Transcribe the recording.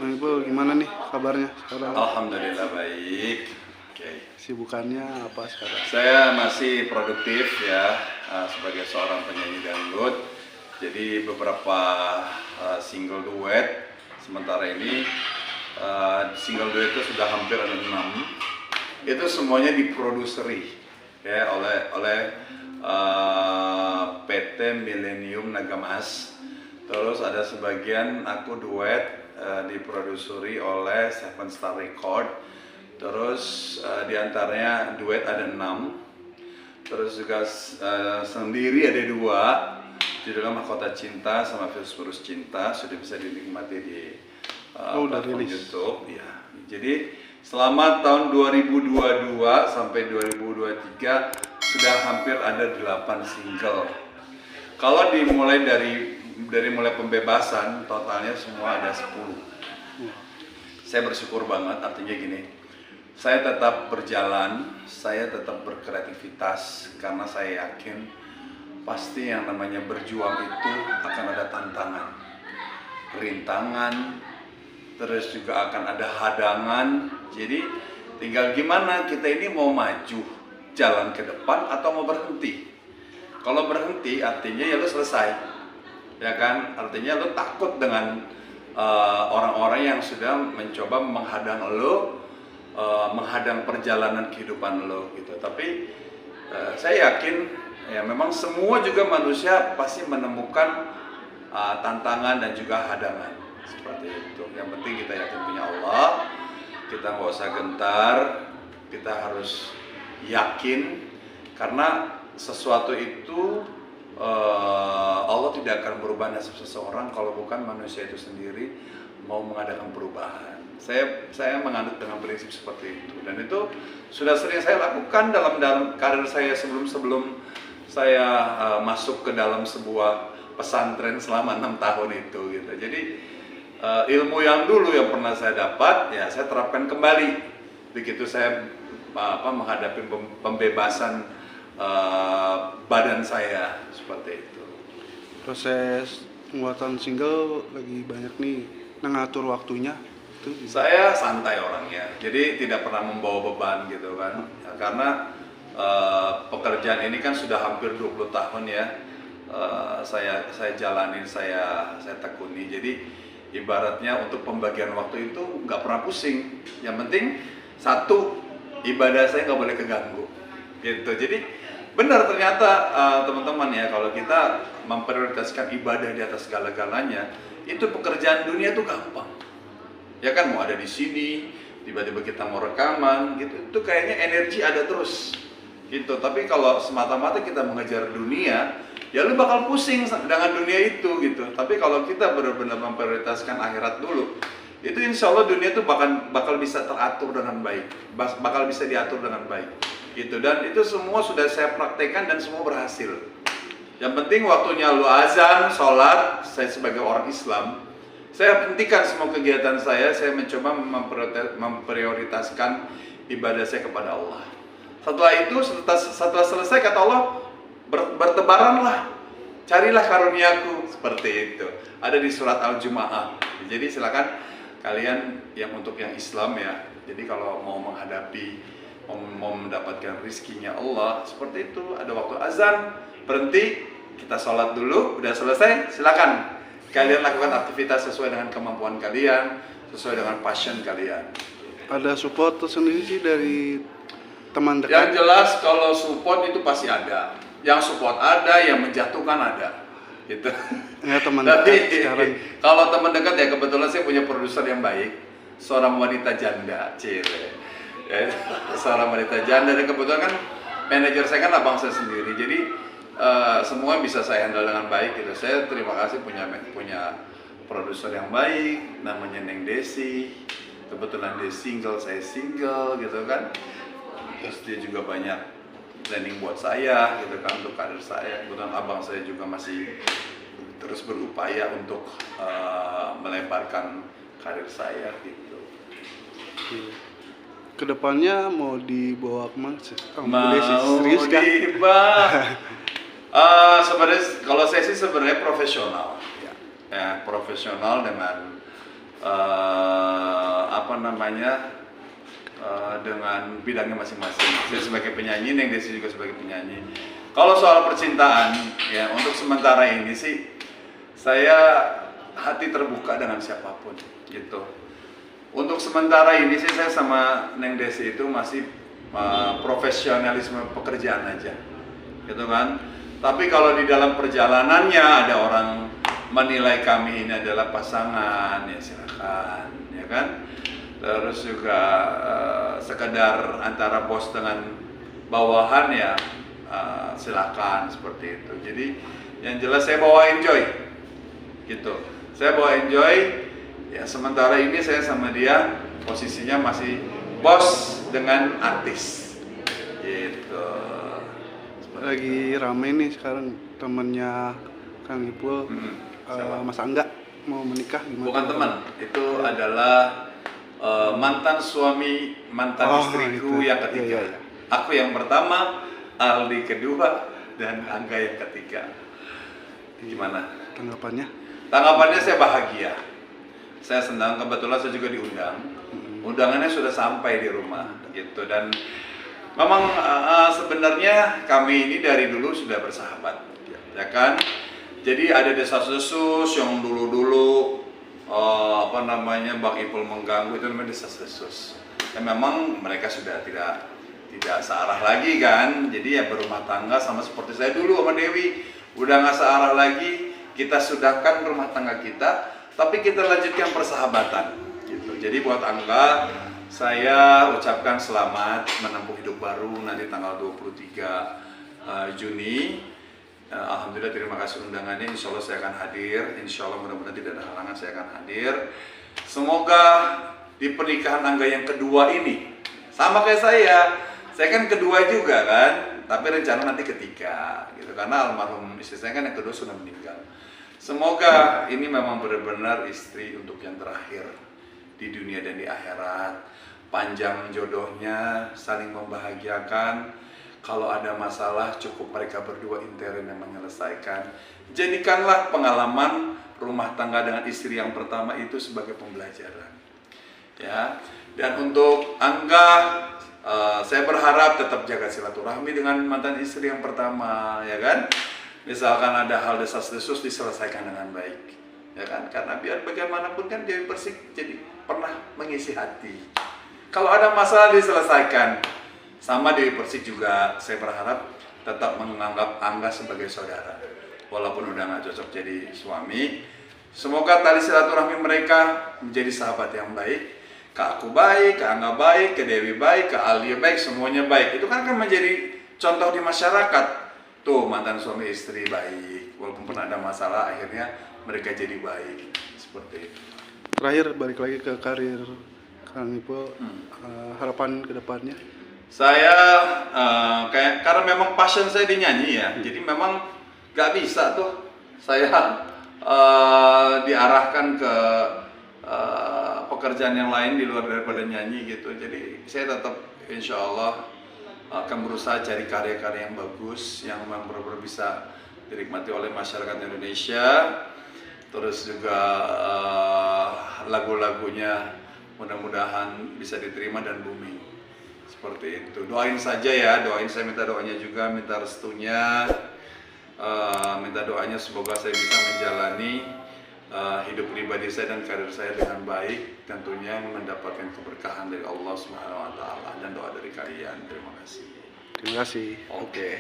Bang Ipul gimana nih kabarnya sekarang? Alhamdulillah baik. Oke. Sibukannya apa sekarang? Saya masih produktif ya sebagai seorang penyanyi dangdut. Jadi beberapa single duet sementara ini single duet itu sudah hampir ada 6. Itu semuanya diproduseri ya oleh PT Millennium Nagamas. Terus ada sebagian aku duet diproduseri oleh Seven Star Record. Terus diantaranya duet ada 6. Terus juga sendiri ada 2. Judulnya Mahkota Cinta sama Virus Cinta, sudah bisa dinikmati di platform YouTube ya. Jadi selama tahun 2022 sampai 2023 sudah hampir ada 8 single. Kalau dimulai dari mulai pembebasan, totalnya semua ada 10. Saya bersyukur banget, artinya gini, saya tetap berjalan, saya tetap berkreativitas, karena saya yakin pasti yang namanya berjuang itu akan ada tantangan, rintangan, terus juga akan ada hadangan. Jadi tinggal gimana kita ini mau maju, jalan ke depan atau mau berhenti. Kalau berhenti artinya ya lu selesai, ya kan, artinya lo takut dengan orang-orang yang sudah mencoba menghadang lo, menghadang perjalanan kehidupan lo gitu. Tapi saya yakin ya memang semua juga manusia pasti menemukan tantangan dan juga hadangan seperti itu. Yang penting kita yakin punya Allah, kita nggak usah gentar, kita harus yakin, karena sesuatu itu Allah tidak akan berubah nasib seseorang kalau bukan manusia itu sendiri mau mengadakan perubahan. Saya menganut dengan prinsip seperti itu, dan itu sudah sering saya lakukan dalam karir saya sebelum saya masuk ke dalam sebuah pesantren selama 6 tahun itu gitu. Jadi ilmu yang dulu yang pernah saya dapat ya saya terapkan kembali begitu saya menghadapi pembebasan badan saya seperti itu. Proses pembuatan single lagi banyak nih, ngatur waktunya itu. Saya santai orangnya, jadi tidak pernah membawa beban gitu kan, ya, karena pekerjaan ini kan sudah hampir 20 tahun ya. Saya jalanin, saya tekuni. Jadi ibaratnya untuk pembagian waktu itu nggak pernah pusing. Yang penting satu, ibadah saya nggak boleh keganggu gitu. Jadi benar ternyata teman-teman ya, kalau kita memprioritaskan ibadah di atas segala-galanya, itu pekerjaan dunia itu gampang. Ya kan, mau ada di sini, tiba-tiba kita mau rekaman gitu, itu kayaknya energi ada terus gitu. Tapi kalau semata-mata kita mengejar dunia, ya lu bakal pusing dengan dunia itu gitu. Tapi kalau kita benar-benar memprioritaskan akhirat dulu, itu insya Allah dunia itu bakal bisa teratur dengan baik, bakal bisa diatur dengan baik gitu. Dan itu semua sudah saya praktekkan dan semua berhasil. Yang penting waktunya lu azan, sholat, saya sebagai orang Islam, saya hentikan semua kegiatan saya mencoba memprioritaskan ibadah saya kepada Allah. Setelah itu, setelah selesai kata Allah, bertebaranlah, carilah karuniaku, seperti itu. Ada di surat Al-Jumu'ah. Jadi silakan kalian yang untuk yang Islam ya. Jadi kalau mau mau mendapatkan rizkinya Allah, seperti itu. Ada waktu azan, berhenti, kita sholat dulu, udah selesai, silakan kalian lakukan aktivitas sesuai dengan kemampuan kalian, sesuai dengan passion kalian. Ada support tersendiri sih dari teman dekat? Yang jelas kalau support itu pasti ada. Yang support ada, yang menjatuhkan ada gitu. Ya, teman dekat sekarang. Kalau teman dekat ya kebetulan saya punya produser yang baik, seorang wanita janda, cile. Ya, seorang wanita janda, dan kebetulan kan manajer saya kan abang saya sendiri. Jadi semua bisa saya handle dengan baik gitu. Saya terima kasih punya produser yang baik, namanya Neng Desi. Kebetulan dia single, saya single gitu kan. Terus dia juga banyak planning buat saya gitu kan, untuk karir saya. Kebetulan abang saya juga masih terus berupaya untuk melebarkan karir saya gitu. Kedepannya mau dibawa kemana sih? Mau serius kan? Sebenarnya kalau saya sih sebenarnya profesional, ya profesional dengan apa namanya, dengan bidangnya masing-masing. Saya sebagai penyanyi, Neng Desi juga sebagai penyanyi. Kalau soal percintaan, ya untuk sementara ini sih saya hati terbuka dengan siapapun, gitu. Untuk sementara ini sih saya sama Neng Desi itu masih profesionalisme pekerjaan aja, gitu kan. Tapi kalau di dalam perjalanannya ada orang menilai kami ini adalah pasangan, ya silakan, ya kan. Terus juga sekedar antara bos dengan bawahan, ya silakan seperti itu. Jadi yang jelas saya bawa enjoy, gitu. Saya bawa enjoy. Ya sementara ini saya sama dia posisinya masih bos dengan artis, gitu. Lagi rame nih sekarang temennya Kang Ipul, Mas Angga mau menikah gimana? Bukan teman, itu adalah mantan suami, mantan istriku itu. yang ketiga. Iya. Aku yang pertama, Aldi kedua, dan Angga yang ketiga. Gimana? Tanggapannya? Tanggapannya saya bahagia. Saya senang, kebetulan saya juga diundang. Undangannya sudah sampai di rumah, gitu. Dan memang sebenarnya kami ini dari dulu sudah bersahabat, ya kan? Jadi ada desas-desus yang dulu-dulu apa namanya, Bang Ipul mengganggu, itu namanya desas-desus. Dan memang mereka sudah tidak searah lagi kan. Jadi ya berumah tangga sama seperti saya dulu sama Dewi, udah nggak searah lagi. Kita sudahkan rumah tangga kita, tapi kita lanjutkan persahabatan, gitu. Jadi buat Angga, saya ucapkan selamat menempuh hidup baru nanti tanggal 23 Juni. Alhamdulillah, terima kasih undangannya. Insya Allah saya akan hadir. Insya Allah mudah-mudahan tidak ada halangan, saya akan hadir. Semoga di pernikahan Angga yang kedua ini sama kayak saya kan kedua juga kan, tapi rencana nanti ketiga, gitu. Karena almarhum istri saya kan yang kedua sudah meninggal. Semoga ini memang benar-benar istri untuk yang terakhir di dunia dan di akhirat. Panjang jodohnya, saling membahagiakan. Kalau ada masalah, cukup mereka berdua intern yang menyelesaikan. Jadikanlah pengalaman rumah tangga dengan istri yang pertama itu sebagai pembelajaran. Ya. Dan untuk Angga, saya berharap tetap jaga silaturahmi dengan mantan istri yang pertama, ya kan? Misalkan ada hal desas-desus diselesaikan dengan baik, ya kan? Karena biar bagaimanapun kan Dewi Persik jadi pernah mengisi hati. Kalau ada masalah diselesaikan. Sama Dewi Persik juga saya berharap tetap menganggap Angga sebagai saudara, walaupun udah nggak cocok jadi suami. Semoga tali silaturahmi mereka menjadi sahabat yang baik. Ke aku baik, ke Angga baik, ke Dewi baik, ke Alia baik, semuanya baik. Itu kan menjadi contoh di masyarakat. Tuh mantan suami istri baik, walaupun pernah ada masalah akhirnya mereka jadi baik, seperti itu. Terakhir balik lagi ke karir Kang Ipul, harapan kedepannya? Saya karena memang passion saya di nyanyi ya, jadi memang gak bisa tuh saya diarahkan ke pekerjaan yang lain di luar daripada nyanyi gitu. Jadi saya tetap insya Allah akan berusaha cari karya-karya yang bagus, yang memang benar-benar bisa dinikmati oleh masyarakat Indonesia. Terus juga lagu-lagunya mudah-mudahan bisa diterima dan booming. Seperti itu. Doain saja ya, saya minta doanya juga, minta restunya, minta doanya semoga saya bisa menjalani hidup pribadi saya dan karir saya dengan baik, tentunya mendapatkan keberkahan dari Allah Subhanahu wa taala dan doa dari kalian. Terima kasih. Terima kasih. Oke.